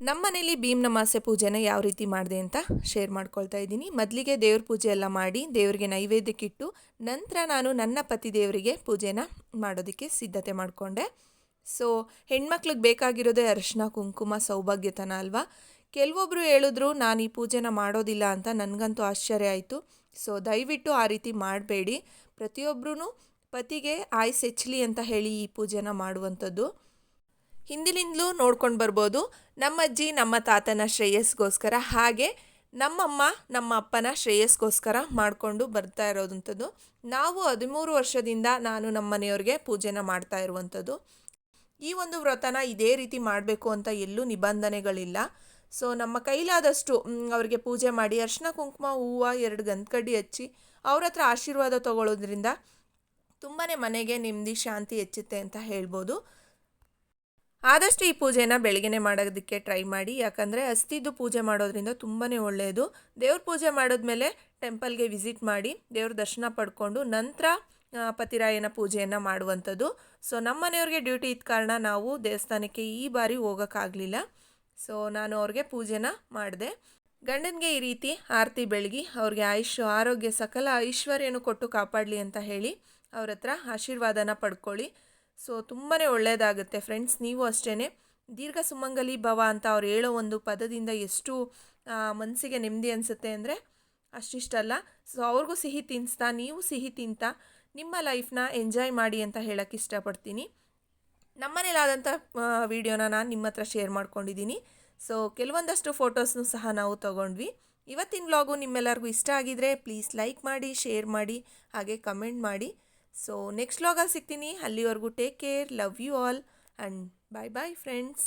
ನಮ್ಮ ಮನೇಲಿ ಭೀಮ್ ನಮಾಸೆ ಪೂಜೆನ ಯಾವ ರೀತಿ ಮಾಡಿದೆ ಅಂತ ಶೇರ್ ಮಾಡ್ಕೊಳ್ತಾ ಇದ್ದೀನಿ. ಮೊದಲಿಗೆ ದೇವ್ರ ಪೂಜೆ ಎಲ್ಲ ಮಾಡಿ ದೇವರಿಗೆ ನೈವೇದ್ಯಕ್ಕಿಟ್ಟು ನಂತರ ನಾನು ನನ್ನ ಪತಿ ದೇವರಿಗೆ ಪೂಜೆನ ಮಾಡೋದಕ್ಕೆ ಸಿದ್ಧತೆ ಮಾಡಿಕೊಂಡೆ. ಸೊ ಹೆಣ್ಮಕ್ಳಿಗೆ ಬೇಕಾಗಿರೋದೇ ಅರಿಶಿನ ಕುಂಕುಮ ಸೌಭಾಗ್ಯತನ ಅಲ್ವಾ. ಕೆಲವೊಬ್ಬರು ಹೇಳಿದ್ರು ನಾನು ಈ ಪೂಜೆನ ಮಾಡೋದಿಲ್ಲ ಅಂತ. ನನಗಂತೂ ಆಶ್ಚರ್ಯ ಆಯಿತು. ಸೊ ದಯವಿಟ್ಟು ಆ ರೀತಿ ಮಾಡಬೇಡಿ. ಪ್ರತಿಯೊಬ್ಬರೂ ಪತಿಗೆ ಆಯುಸ್ ಹೆಚ್ಚಲಿ ಅಂತ ಹೇಳಿ ಈ ಪೂಜೆನ ಮಾಡುವಂಥದ್ದು. ಹಿಂದಿನಿಂದಲೂ ನೋಡ್ಕೊಂಡು ಬರ್ಬೋದು. ನಮ್ಮ ಅಜ್ಜಿ ನಮ್ಮ ತಾತನ ಶ್ರೇಯಸ್ಗೋಸ್ಕರ, ಹಾಗೆ ನಮ್ಮಮ್ಮ ನಮ್ಮ ಅಪ್ಪನ ಶ್ರೇಯಸ್ಗೋಸ್ಕರ ಮಾಡಿಕೊಂಡು ಬರ್ತಾ ಇರೋದಂಥದ್ದು. ನಾವು 13 ವರ್ಷದಿಂದ ನಾನು ನಮ್ಮ ಮನೆಯವ್ರಿಗೆ ಪೂಜೆನ ಮಾಡ್ತಾ ಇರುವಂಥದ್ದು. ಈ ಒಂದು ವ್ರತನ ಇದೇ ರೀತಿ ಮಾಡಬೇಕು ಅಂತ ಎಲ್ಲೂ ನಿಬಂಧನೆಗಳಿಲ್ಲ. ಸೊ ನಮ್ಮ ಕೈಲಾದಷ್ಟು ಅವರಿಗೆ ಪೂಜೆ ಮಾಡಿ ಅರಿಶಿನ ಕುಂಕುಮ ಹೂವು 2 ಗಂಧಕಡ್ಡಿ ಹಚ್ಚಿ ಅವ್ರ ಹತ್ರ ಆಶೀರ್ವಾದ ತಗೊಳ್ಳೋದ್ರಿಂದ ತುಂಬಾ ಮನೆಗೆ ನೆಮ್ಮದಿ ಶಾಂತಿ ಹೆಚ್ಚುತ್ತೆ ಅಂತ ಹೇಳ್ಬೋದು. ಆದಷ್ಟು ಈ ಪೂಜೆನ ಬೆಳಗ್ಗೆನೇ ಮಾಡೋದಕ್ಕೆ ಟ್ರೈ ಮಾಡಿ. ಯಾಕಂದರೆ ಅಸ್ತಿದ್ದು ಪೂಜೆ ಮಾಡೋದ್ರಿಂದ ತುಂಬಾ ಒಳ್ಳೆಯದು. ದೇವ್ರ ಪೂಜೆ ಮಾಡಿದ್ಮೇಲೆ ಟೆಂಪಲ್ಗೆ ವಿಸಿಟ್ ಮಾಡಿ ದೇವ್ರ ದರ್ಶನ ಪಡ್ಕೊಂಡು ನಂತರ ಪತಿರಾಯನ ಪೂಜೆಯನ್ನು ಮಾಡುವಂಥದ್ದು. ಸೊ ನಮ್ಮ ಮನೆಯವ್ರಿಗೆ ಡ್ಯೂಟಿ ಇದ್ದ ಕಾರಣ ನಾವು ದೇವಸ್ಥಾನಕ್ಕೆ ಈ ಬಾರಿ ಹೋಗೋಕ್ಕಾಗಲಿಲ್ಲ. ಸೊ ನಾನು ಅವ್ರಿಗೆ ಪೂಜೆನ ಮಾಡಿದೆ. ಗಂಡನಿಗೆ ಈ ರೀತಿ ಆರತಿ ಬೆಳಗಿ ಅವ್ರಿಗೆ ಆರೋಗ್ಯ ಸಕಲ ಐಶ್ವರ್ಯನೂ ಕೊಟ್ಟು ಕಾಪಾಡಲಿ ಅಂತ ಹೇಳಿ ಅವ್ರ ಹತ್ರ ಆಶೀರ್ವಾದನ ಪಡ್ಕೊಳ್ಳಿ. ಸೊ ತುಂಬಾ ಒಳ್ಳೆಯದಾಗುತ್ತೆ ಫ್ರೆಂಡ್ಸ್. ನೀವು ಅಷ್ಟೇ ದೀರ್ಘ ಸುಮಂಗಲಿ ಭವ ಅಂತ ಅವ್ರು ಹೇಳೋ ಒಂದು ಪದದಿಂದ ಎಷ್ಟು ಮನಸ್ಸಿಗೆ ನೆಮ್ಮದಿ ಅನಿಸುತ್ತೆ ಅಂದರೆ ಅಷ್ಟಿಷ್ಟಲ್ಲ. ಸೊ ಅವ್ರಿಗೂ ಸಿಹಿ ತಿನ್ನಿಸ್ತಾ ನೀವು ಸಿಹಿ ತಿಂತ ನಿಮ್ಮ ಲೈಫ್ನ ಎಂಜಾಯ್ ಮಾಡಿ ಅಂತ ಹೇಳೋಕ್ಕೆ ಇಷ್ಟಪಡ್ತೀನಿ. ನಮ್ಮನೇಲಾದಂಥ ವಿಡಿಯೋನ ನಾನು ನಿಮ್ಮ ಹತ್ರ ಶೇರ್ ಮಾಡ್ಕೊಂಡಿದ್ದೀನಿ. ಸೊ ಕೆಲವೊಂದಷ್ಟು ಫೋಟೋಸ್ನೂ ಸಹ ನಾವು ತೊಗೊಂಡ್ವಿ. ಇವತ್ತಿನ ವ್ಲಾಗು ನಿಮ್ಮೆಲ್ಲರಿಗೂ ಇಷ್ಟ ಆಗಿದರೆ ಪ್ಲೀಸ್ ಲೈಕ್ ಮಾಡಿ, ಶೇರ್ ಮಾಡಿ, ಹಾಗೆ ಕಮೆಂಟ್ ಮಾಡಿ. ಸೊ ನೆಕ್ಸ್ಟ್ ವ್ಲಾಗಲ್ಲಿ ಸಿಗ್ತೀನಿ. ಅಲ್ಲಿವರೆಗೂ take care, love you all and bye bye friends.